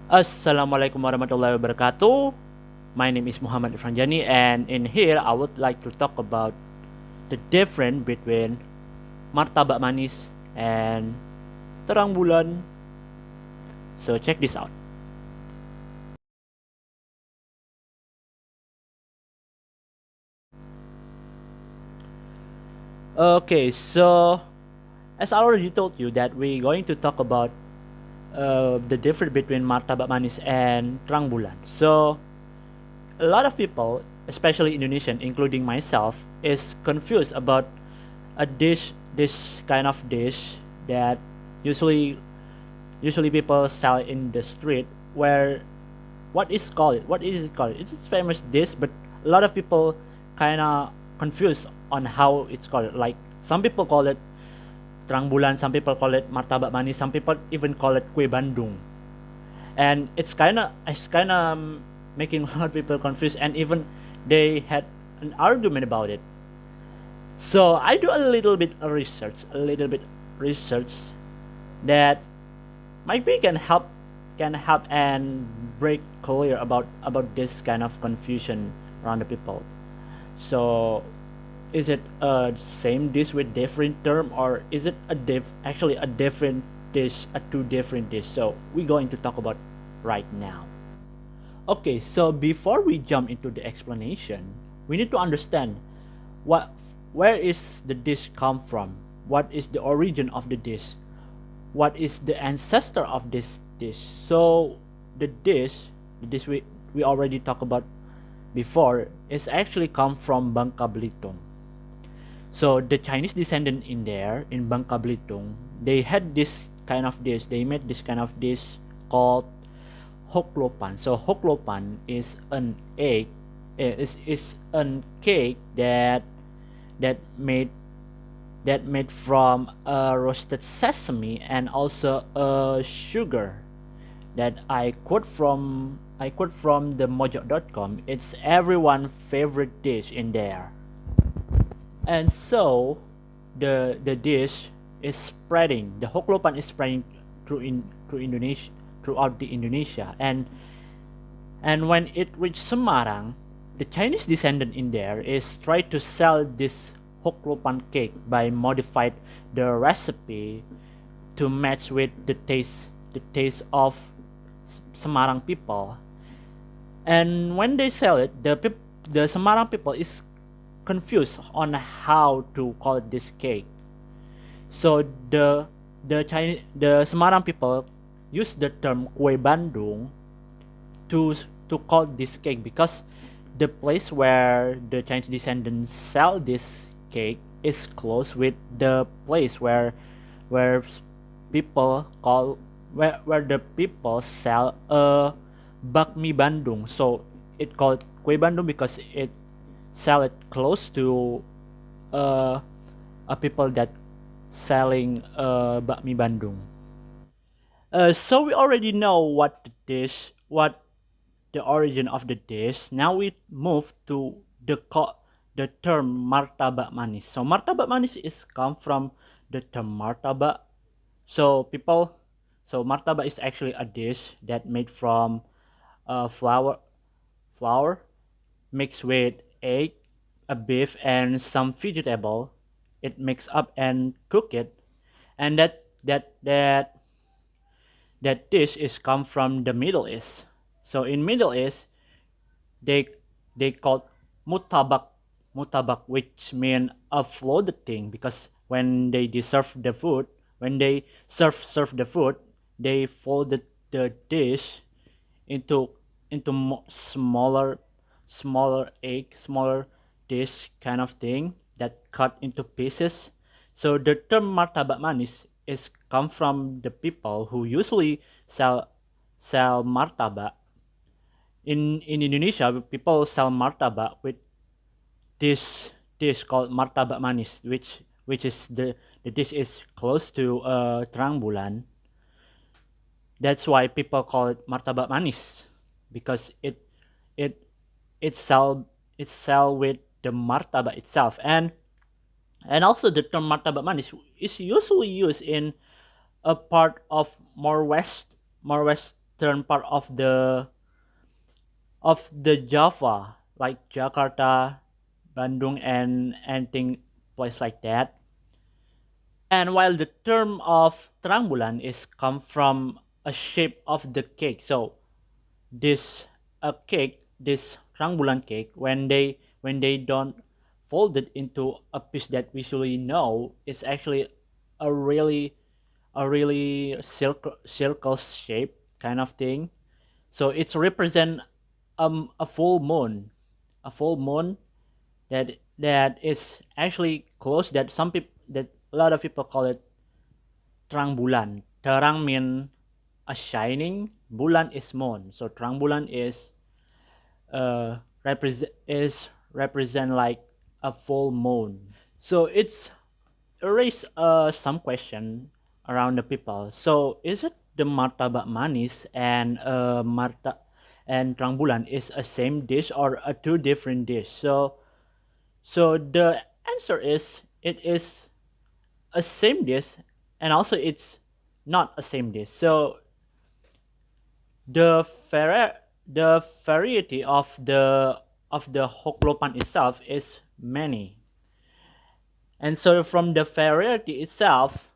Assalamualaikum warahmatullahi wabarakatuh. My name is Muhammad Ifranjani, and in here I would like to talk about the difference between martabak manis and terang bulan. So check this out. Okay, so as I already told you that we're going to talk about the difference between martabak manis and terang bulan. So a lot of people, especially Indonesian, including myself, is confused about this kind of dish that usually usually people sell in the street. Where what is it called? It's a famous dish, but a lot of people kind of confused on how it's called. Like some people call it terang bulan, some people call it martabak manis, some people even call it kue bandung, and it's kind of making a lot of people confused, and even they had an argument about it. So I do a little bit research that maybe can help and break clear about this kind of confusion around the people. So is it a same dish with different term, or is it actually a different dish, a two different dish? So we're going to talk about right now. Okay, so before we jump into the explanation, we need to understand what where is the dish come from? What is the origin of the dish? What is the ancestor of this dish? So the dish we already talked about before is actually come from Bangka Belitung. So the Chinese descendant in there in Bangka Belitung, they had this kind of dish. They made this kind of dish called hoklopan. So hoklopan is an egg, is an cake that made from roasted sesame and also sugar. That I quote from the mojo.com. It's everyone's favorite dish in there. And so the dish is spreading. The hoklopan is spreading through Indonesia, throughout the Indonesia, and when it reached Semarang, the Chinese descendant in there is try to sell this hoklopan cake by modified the recipe to match with the taste of Semarang people. And when they sell it, the Semarang people is confused on how to call this cake. So the Semarang people use the term kue bandung to to call this cake, because the place where the Chinese descendants sell this cake is close with the place where people call where the people sell a bakmi Bandung. So it called kue Bandung because it sell it close to uh, a people that selling bakmi Bandung. So we already know what the origin of the dish. Now we move to the term martabak manis. So martabak manis is come from the term martabak. So martabak is actually a dish that made from flour mixed with egg, a beef, and some vegetable. It mix up and cook it, and that dish is come from the Middle East. So in Middle East, they they called mutabak which mean a floated thing, because when they serve the food, when they serve the food, they folded the dish into smaller dish kind of thing that cut into pieces. So the term martabak manis is come from the people who usually sell martabak. In Indonesia, people sell martabak with this dish called martabak manis, which is the dish is close to terang bulan. That's why people call it martabak manis, because it it sell with the martabak itself. And also the term martabak manis is usually used in a part of more west eastern part of the Java, like Jakarta, Bandung, and anything place like that. And while the term of terang bulan is come from a shape of the cake, so this cake, this terang bulan cake, when they don't fold it into a piece that we usually know, is actually a really circle shape kind of thing. So it's represent a full moon, a full moon that is actually close. That some people, that a lot of people call it terang bulan. Terang mean a shining, bulan is moon. So terang bulan represent like a full moon. So it's raise some question around the people. So is it the martabak manis and terang bulan is a same dish or a two different dish? So the answer is it is a same dish, and also it's not a same dish. So the the variety of the hoklopan itself is many, and so from the variety itself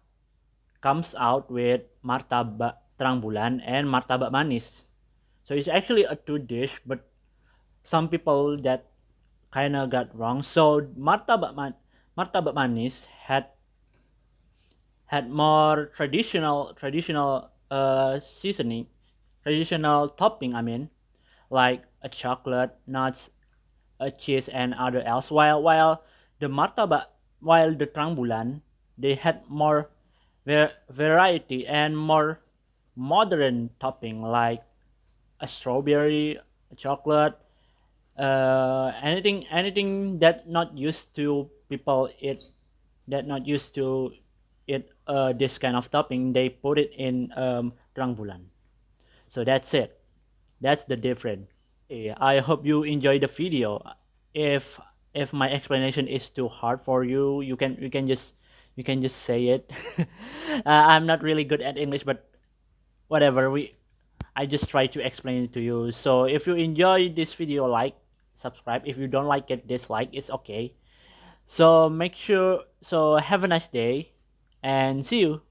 comes out with martabak terang bulan and martabak manis. So it's actually a two dish, but some people that kind of got wrong. So martabak manis had more traditional seasoning, traditional topping. I mean, like a chocolate, nuts, a cheese, and other else. While the martabak, while the terang bulan, they had more variety and more modern topping like a strawberry, a chocolate, anything that not used to people eat, that not used to eat this kind of topping. They put it in terang bulan. So that's it. That's the difference. I hope you enjoy the video. If if my explanation is too hard for you, you can just say it. I'm not really good at English, but whatever. I just try to explain it to you. So if you enjoy this video, like, subscribe. If you don't like it, dislike. It's okay. So make sure. So have a nice day, and see you.